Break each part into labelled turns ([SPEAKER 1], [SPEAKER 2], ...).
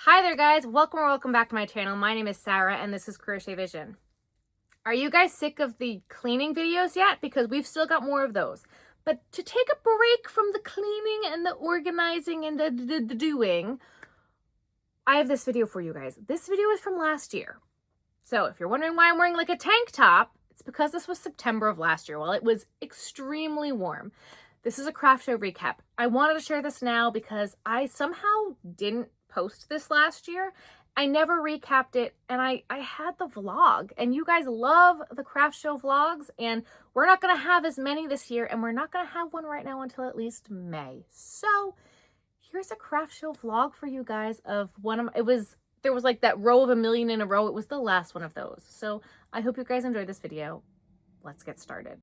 [SPEAKER 1] Hi there guys, welcome back to my channel. My name is Sarah and this is Crochet Vision. Are you guys sick of the cleaning videos yet? Because we've still got more of those. But to take a break from the cleaning and the organizing and the doing, I have this video for you guys. This video is from last year. So if you're wondering why I'm wearing like a tank top, it's because this was September of last year. Well, it was extremely warm. This is a craft show recap. I wanted to share this now because I somehow didn't post this last year. I never recapped it, and I had the vlog, and you guys love the craft show vlogs, and we're not going to have as many this year, and we're not going to have one right now until at least May. So here's a craft show vlog for you guys of there was like that row of a million in a row. It was the last one of those. So I hope you guys enjoyed this video. Let's get started.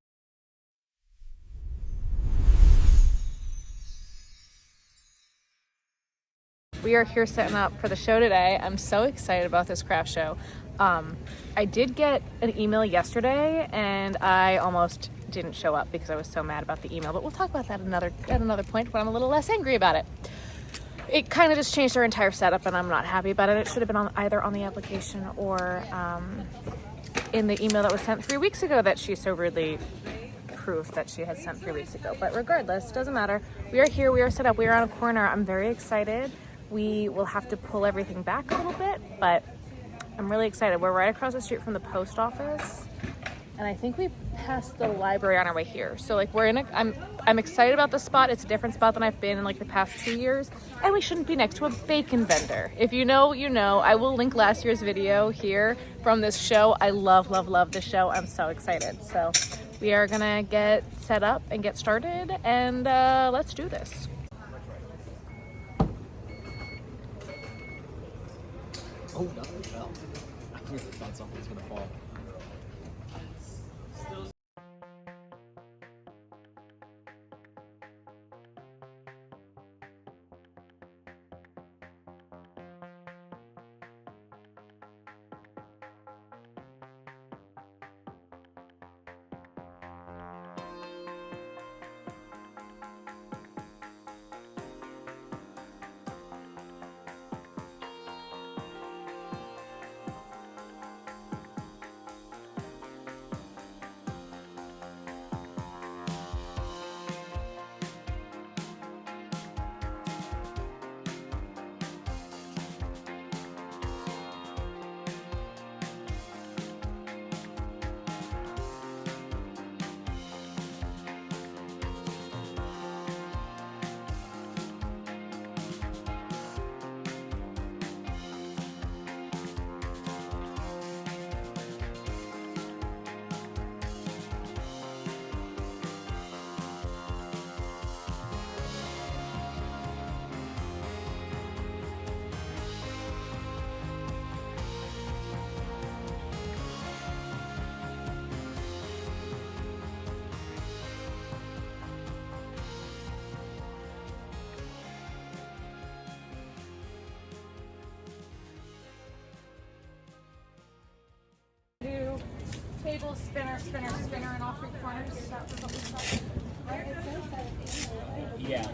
[SPEAKER 1] We are here setting up for the show today. I'm so excited about this craft show. I did get an email yesterday and I almost didn't show up because I was so mad about the email, but we'll talk about that at another point when I'm a little less angry about it. It kind of just changed our entire setup and I'm not happy about it. It should have been either on the application or in the email that was sent 3 weeks ago that she so rudely proved that she had sent 3 weeks ago. But regardless, doesn't matter. We are here, we are set up, we are on a corner. I'm very excited. We will have to pull everything back a little bit, but I'm really excited. We're right across the street from the post office, and I think we passed the library on our way here. So like I'm excited about the spot. It's a different spot than I've been in like the past 2 years, and we shouldn't be next to a bacon vendor. If you know, you know. I will link last year's video here from this show. I love this show. I'm so excited. So we are gonna get set up and get started, and let's do this.
[SPEAKER 2] Oh, nothing fell. I really thought something was gonna fall.
[SPEAKER 1] Table, spinner, and all three corners.
[SPEAKER 2] Yeah.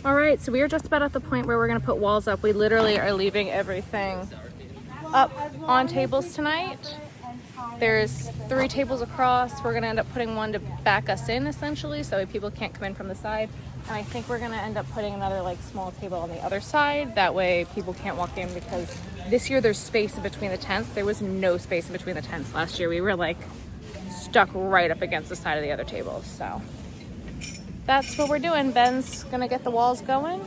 [SPEAKER 1] All right, so we are just about at the point where we're gonna put walls up. We literally are leaving everything up on tables tonight. There's 3 tables across. We're gonna end up putting one to back us in essentially, so people can't come in from the side. And I think we're gonna end up putting another like small table on the other side. That way people can't walk in, because this year there's space in between the tents. There was no space in between the tents last year. We were like stuck right up against the side of the other tables, so. That's what we're doing. Ben's gonna get the walls going.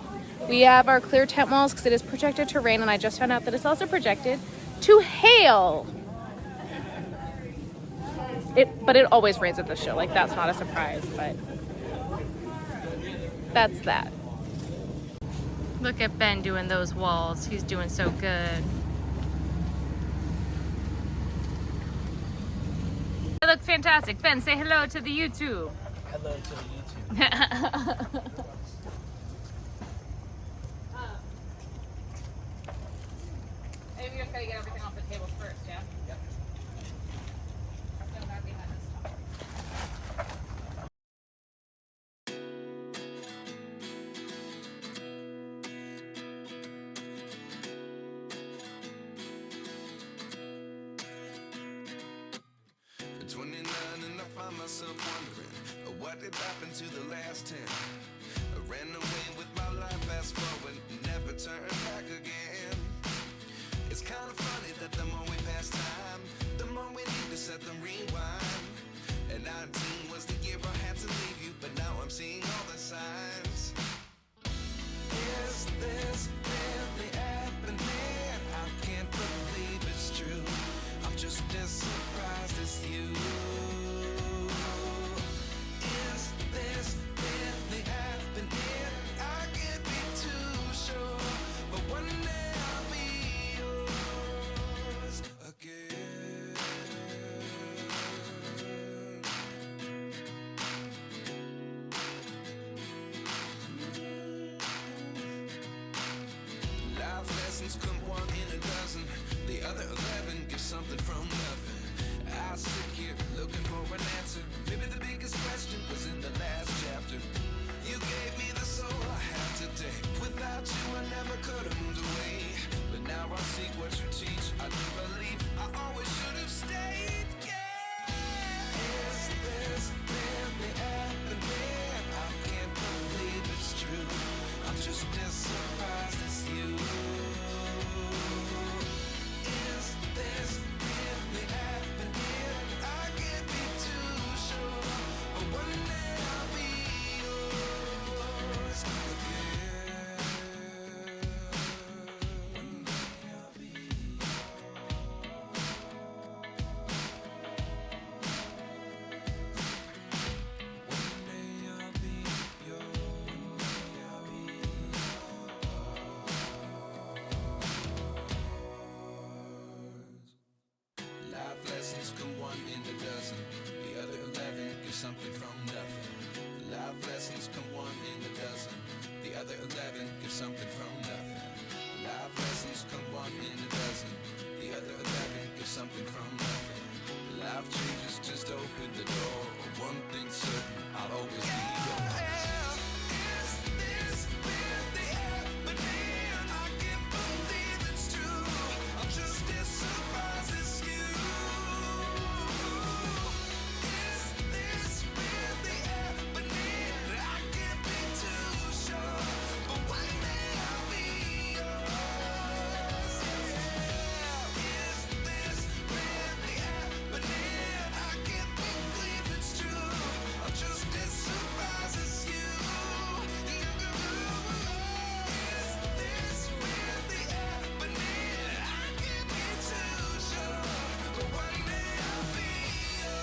[SPEAKER 1] We have our clear tent walls because it is projected to rain, and I just found out that it's also projected to hail. But it always rains at this show. Like, that's not a surprise, but that's that. Look at Ben doing those walls. He's doing so good. They look fantastic. Ben, say hello to the YouTube.
[SPEAKER 2] Hello to the YouTube.
[SPEAKER 1] Maybe you just gotta get everything off the tables first, yeah?
[SPEAKER 2] Yep.
[SPEAKER 3] At 29 and I find myself wondering what did happen to the last 10. I ran away with my life, fast forward, never turn back again. It's kind of funny that the more we pass time, the more we need to set them rewind. And 19 was the year I had to leave you, but now I'm seeing all the signs. Is this really happening? I can't believe it's true. I'm just as surprised as you. Is this really happening? I can't be too sure, but one day I'll be yours again. Life lessons come 1 in a dozen. The other 11 give something from nothing. I sit here looking for an answer. Maybe the biggest question was in the last chapter. You gave me the soul I have today. Without you I never could have moved away. But now I see what you teach. I do believe I always should have stayed. Yeah. Is this really happening? I can't believe it's true. I'm just as surprised as you. Is this really happening? I can't be too sure, but one day I'll be other 11 get something from nothing. Life lessons come one in a dozen. The other 11 get something from nothing. Life changes, just open the door. One thing's certain, I'll always be yours. Is this really happening? I can't believe it's true. I'm just as surprised as you. Is this really happening? I can't be too sure, but one day I'll be yours. Is this really happening? I can't believe it's true. I'm just as surprised as you. Is this really happening? I can't be too sure, but one day I'll be yours.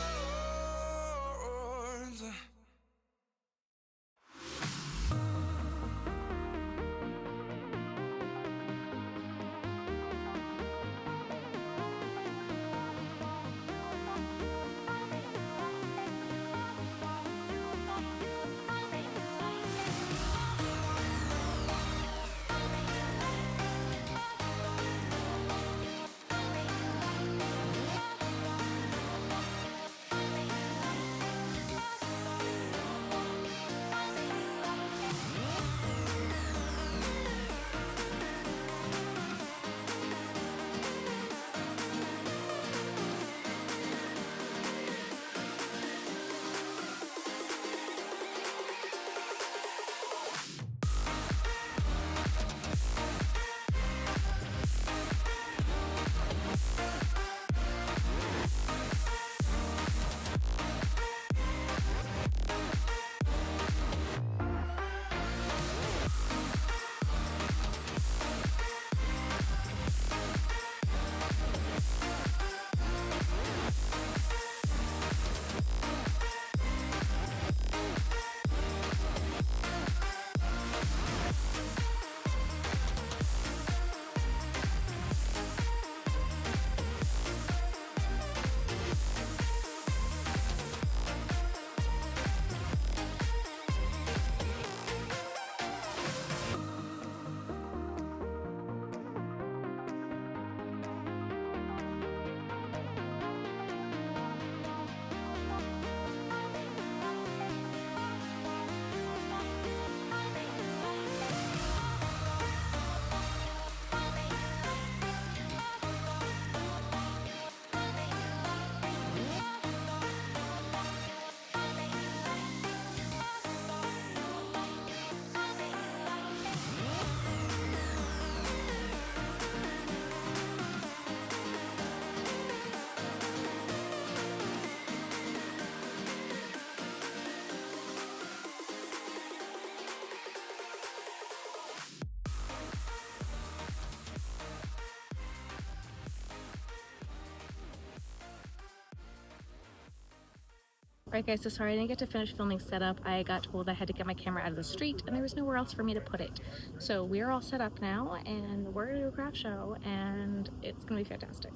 [SPEAKER 1] Alright guys, so sorry I didn't get to finish filming setup. I got told I had to get my camera out of the street and there was nowhere else for me to put it. So we're all set up now and we're gonna do a craft show and it's gonna be fantastic.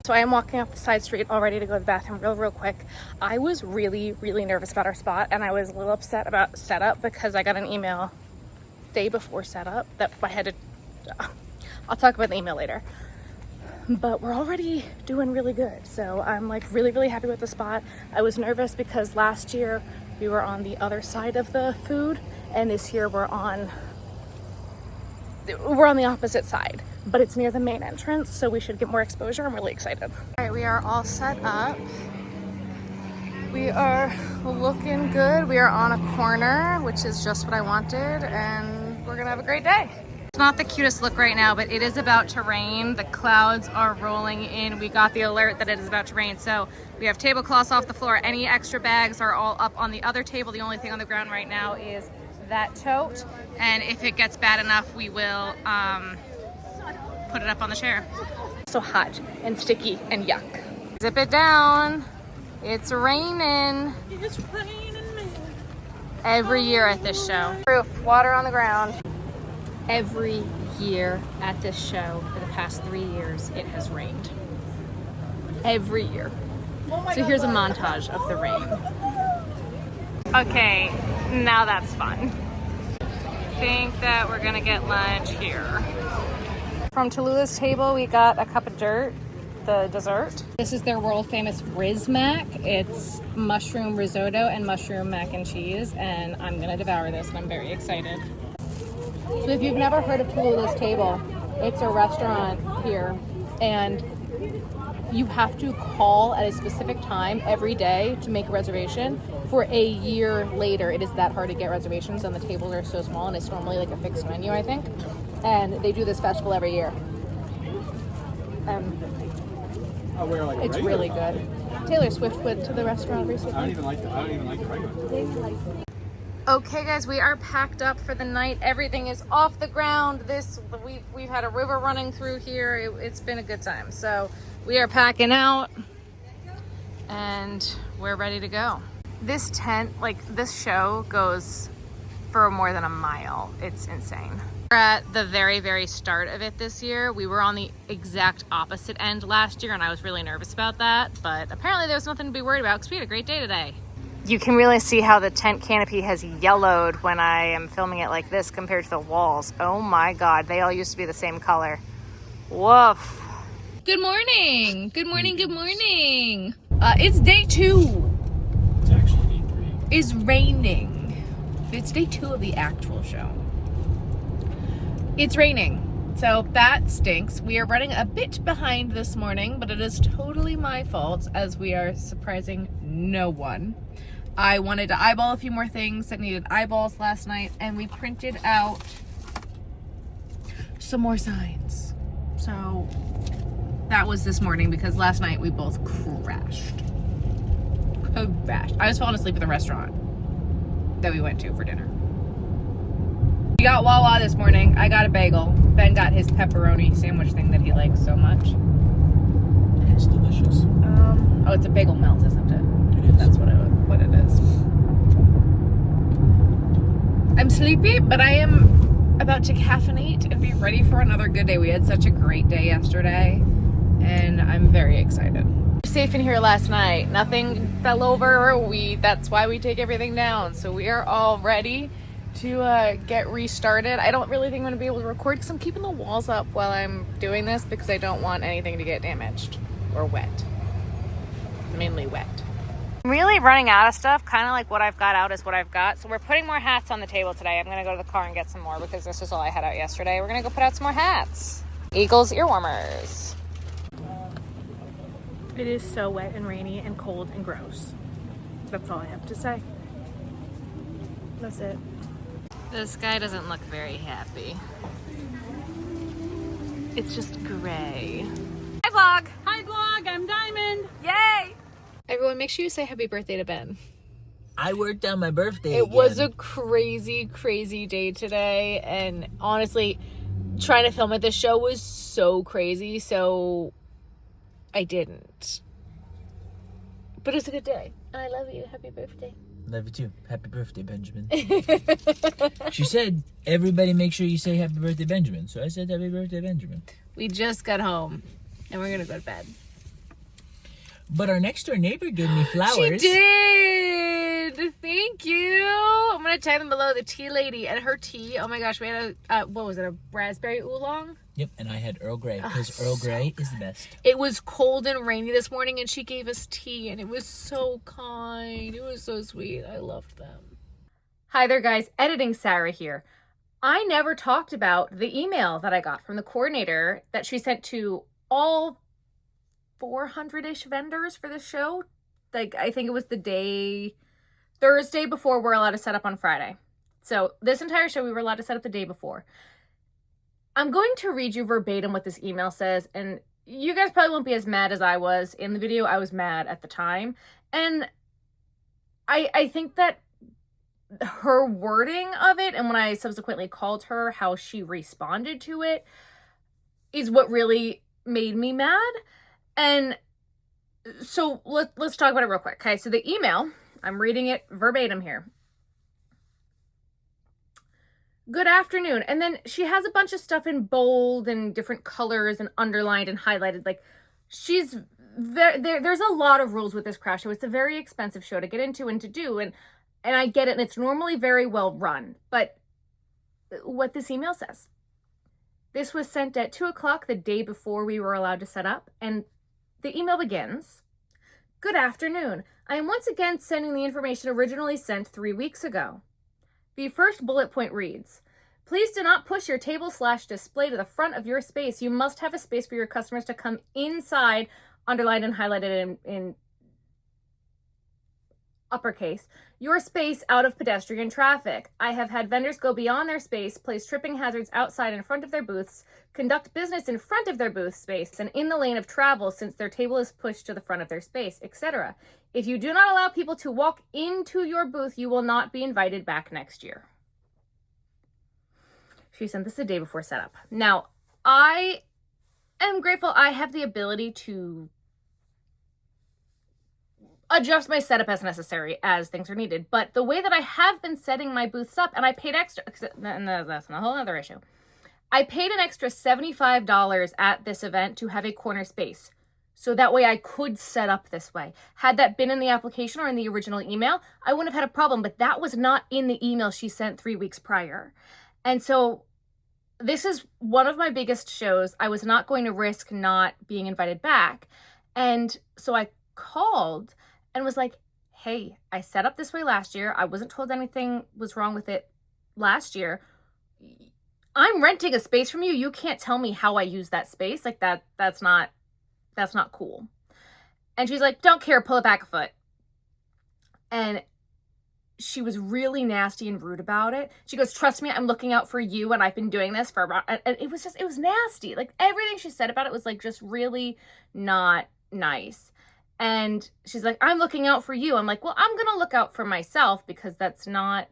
[SPEAKER 1] So I am walking up the side street all ready to go to the bathroom real quick. I was really nervous about our spot and I was a little upset about setup because I got an email day before setup that I had to, I'll talk about the email later. But we're already doing really good. So I'm like really happy with the spot. I was nervous because last year we were on the other side of the food and this year we're on the opposite side, but it's near the main entrance, so we should get more exposure. I'm really excited. All right, we are all set up. We are looking good. We are on a corner, which is just what I wanted, and we're gonna have a great day. It's not the cutest look right now, but it is about to rain. The clouds are rolling in. We got the alert that it is about to rain. So we have tablecloths off the floor. Any extra bags are all up on the other table. The only thing on the ground right now is that tote. And if it gets bad enough, we will put it up on the chair. So hot and sticky and yuck. Zip it down. It's raining. It's raining, man. Every year at this show. Roof, water on the ground. Every year at this show for the past 3 years, it has rained. Every year. So here's a montage of the rain. Okay, now that's fun. think that we're gonna get lunch here. From Tallulah's table, we got a cup of dirt, the dessert. This is their world famous Riz Mac. It's mushroom risotto and mushroom mac and cheese, and I'm gonna devour this, and I'm very excited. So if you've never heard of Tallulah's table, it's a restaurant here, and you have to call at a specific time every day to make a reservation. For a year later, it is that hard to get reservations, and the tables are so small, and it's normally like a fixed menu, I think. And they do this festival every year. It's really good. Taylor Swift went to the restaurant recently.
[SPEAKER 2] I don't even like the regular.
[SPEAKER 1] Okay, guys, we are packed up for the night. Everything is off the ground. We've had a river running through here. It's been a good time. So we are packing out, and we're ready to go. This tent, like this show, goes for more than a mile. It's insane. We're at the very, very start of it this year. We were on the exact opposite end last year, and I was really nervous about that, but apparently there was nothing to be worried about because we had a great day today. You can really see how the tent canopy has yellowed when I am filming it like this compared to the walls. Oh my God, they all used to be the same color. Woof. Good morning. Good morning, good morning. It's day 2.
[SPEAKER 2] It's actually day 3.
[SPEAKER 1] It's raining. It's day 2 of the actual show. It's raining, so that stinks. We are running a bit behind this morning, but it is totally my fault as we are surprising no one. I wanted to eyeball a few more things that needed eyeballs last night, and we printed out some more signs. So that was this morning because last night we both crashed. I was falling asleep at the restaurant that we went to for dinner. We got Wawa this morning. I got a bagel. Ben got his pepperoni sandwich thing that he likes so much.
[SPEAKER 2] It's delicious.
[SPEAKER 1] Oh, it's a bagel melt, isn't it?
[SPEAKER 2] It is.
[SPEAKER 1] That's what it is. I'm sleepy, but I am about to caffeinate and be ready for another good day. We had such a great day yesterday, and I'm very excited. Safe in here last night. Nothing fell over. That's why we take everything down. So we are all ready to get restarted. I don't really think I'm going to be able to record because I'm keeping the walls up while I'm doing this because I don't want anything to get damaged or wet. Mainly wet. I'm really running out of stuff. Kind of like what I've got out is what I've got. So we're putting more hats on the table today. I'm going to go to the car and get some more because this is all I had out yesterday. We're going to go put out some more hats. Eagles ear warmers. It is so wet and rainy and cold and gross. That's all I have to say. That's it. This guy doesn't look very happy. It's just gray. Hi, vlog.
[SPEAKER 4] Hi vlog, I'm Diamond.
[SPEAKER 1] Yay! Everyone, make sure you say happy birthday to Ben.
[SPEAKER 2] I worked on my birthday
[SPEAKER 1] It was a crazy, crazy day today. And honestly, trying to film at this show was so crazy. So I didn't. But it's a good day. I love you. Happy birthday.
[SPEAKER 2] Love you too. Happy birthday, Benjamin. She said, everybody make sure you say happy birthday, Benjamin. So I said happy birthday, Benjamin.
[SPEAKER 1] We just got home and we're going to go to bed.
[SPEAKER 2] But our next door neighbor gave me flowers.
[SPEAKER 1] She did. Thank you. I'm going to tag them below. The tea lady and her tea. Oh my gosh. We had what was it? A raspberry oolong?
[SPEAKER 2] Yep, and I had Earl Grey because Earl Grey is the best.
[SPEAKER 1] It was cold and rainy this morning and she gave us tea and it was so kind. It was so sweet. I loved them. Hi there, guys. Editing Sarah here. I never talked about the email that I got from the coordinator that she sent to all 400-ish vendors for the show. Like, I think it was Thursday before we're allowed to set up on Friday. So this entire show we were allowed to set up the day before. I'm going to read you verbatim what this email says, and you guys probably won't be as mad as I was in the video. I was mad at the time, and I think that her wording of it, and when I subsequently called her, how she responded to it, is what really made me mad. And so let's talk about it real quick. Okay, so the email, I'm reading it verbatim here. Good afternoon. And then she has a bunch of stuff in bold and different colors and underlined and highlighted. Like, there's a lot of rules with this craft show. It's a very expensive show to get into and to do. And I get it. And it's normally very well run. But what this email says. This was sent at 2 o'clock the day before we were allowed to set up, and the email begins, "Good afternoon. I am once again sending the information originally sent 3 weeks ago." The first bullet point reads, "Please do not push your table/display to the front of your space. You must have a space for your customers to come inside," underlined and highlighted in uppercase, "your space out of pedestrian traffic. I have had vendors go beyond their space, place tripping hazards outside in front of their booths, conduct business in front of their booth space and in the lane of travel since their table is pushed to the front of their space, etc. If you do not allow people to walk into your booth, you will not be invited back next year." She sent this the day before setup. Now, I am grateful I have the ability to adjust my setup as necessary as things are needed. But the way that I have been setting my booths up, and I paid extra, and that's a whole other issue. I paid an extra $75 at this event to have a corner space. So that way I could set up this way. Had that been in the application or in the original email, I wouldn't have had a problem, but that was not in the email she sent 3 weeks prior. And so this is one of my biggest shows. I was not going to risk not being invited back. And so I called and was like, "Hey, I set up this way last year. I wasn't told anything was wrong with it last year. I'm renting a space from you. You can't tell me how I use that space. Like that's not cool." And she's like, "Don't care, pull it back a foot." And she was really nasty and rude about it. She goes, "Trust me, I'm looking out for you, and I've been doing this for about," and it was nasty. Like everything she said about it was like just really not nice. And she's like, "I'm looking out for you." I'm like, "Well, I'm gonna look out for myself because that's not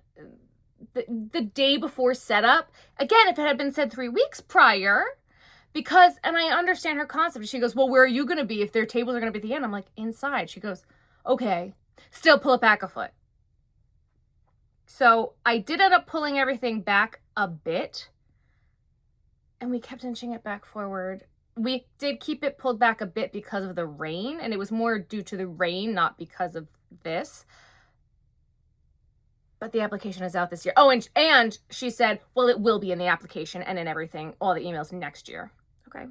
[SPEAKER 1] the day before setup." Again, if it had been said 3 weeks prior, because, and I understand her concept. She goes, "Well, where are you going to be if their tables are going to be at the end?" I'm like, "Inside." She goes, "Okay, still pull it back a foot." So I did end up pulling everything back a bit, and we kept inching it back forward. We did keep it pulled back a bit because of the rain, and it was more due to the rain, not because of this. But the application is out this year. Oh, and she said, "Well, it will be in the application and in everything, all the emails next year." Okay.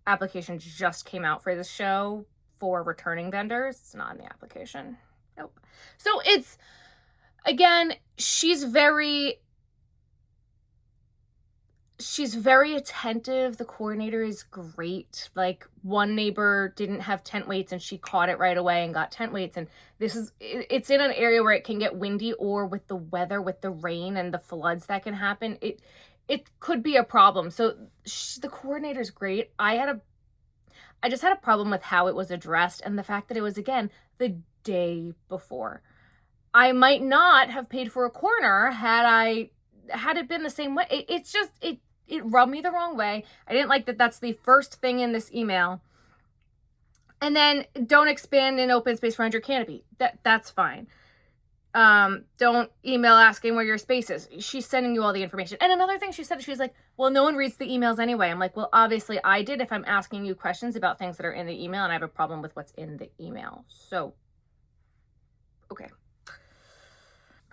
[SPEAKER 1] Application just came out for this show for returning vendors. It's not in the application. Nope. So it's, again, she's very attentive. The coordinator is great. Like, one neighbor didn't have tent weights and she caught it right away and got tent weights. And it's in an area where it can get windy, or with the weather, with the rain and the floods that can happen, it could be a problem. So the coordinator's great. I just had a problem with how it was addressed and the fact that it was, again, the day before. I might not have paid for a corner had it been the same way. It rubbed me the wrong way. I didn't like that that's the first thing in this email. And then, don't expand in open space around your canopy. That's fine. Don't email asking where your space is. She's sending you all the information. And another thing she said, she was like, "Well, no one reads the emails anyway." I'm like, "Well, obviously I did if I'm asking you questions about things that are in the email and I have a problem with what's in the email." So, okay.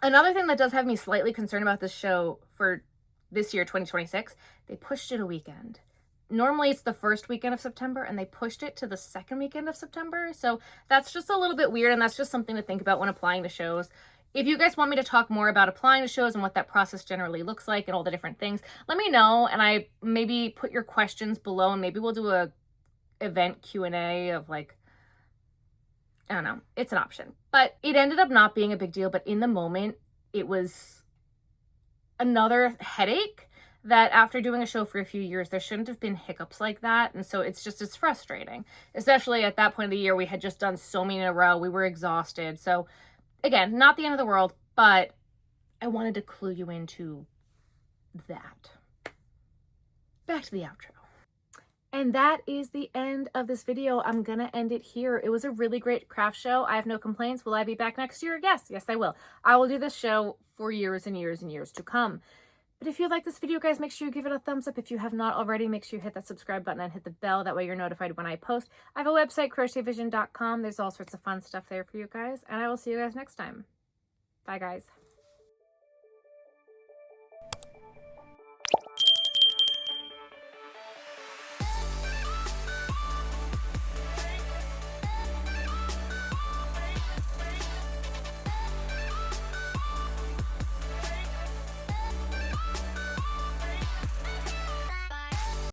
[SPEAKER 1] Another thing that does have me slightly concerned about this show for this year, 2026, they pushed it a weekend. Normally it's the first weekend of September, and they pushed it to the second weekend of September. So that's just a little bit weird, and that's just something to think about when applying to shows. If you guys want me to talk more about applying to shows and what that process generally looks like and all the different things, let me know, and I maybe put your questions below, and maybe we'll do a event Q&A of, like, I don't know. It's an option. But it ended up not being a big deal, but in the moment, it was another headache that after doing a show for a few years, there shouldn't have been hiccups like that. And so it's frustrating, especially at that point of the year. We had just done so many in a row. We were exhausted. So again, not the end of the world, but I wanted to clue you into that. Back to the outro. And that is the end of this video. I'm gonna end it here. It was a really great craft show. I have no complaints. Will I be back next year? Yes, I will. I will do this show for years and years and years to come. But if you like this video, guys, make sure you give it a thumbs up. If you have not already, make sure you hit that subscribe button and hit the bell. That way you're notified when I post. I have a website, crochetvision.com. There's all sorts of fun stuff there for you guys. And I will see you guys next time. Bye, guys.